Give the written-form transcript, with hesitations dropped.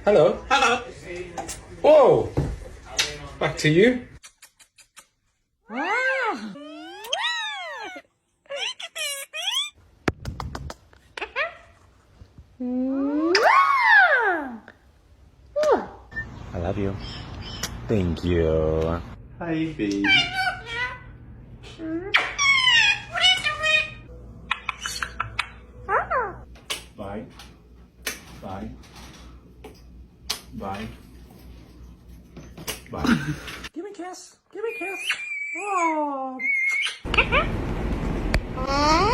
Hello. Hello. Whoa. Back to you. I love you. Thank you. Hi, baby. Bye. Bye. Bye. Bye. Give me a kiss. Give me a kiss. Oh.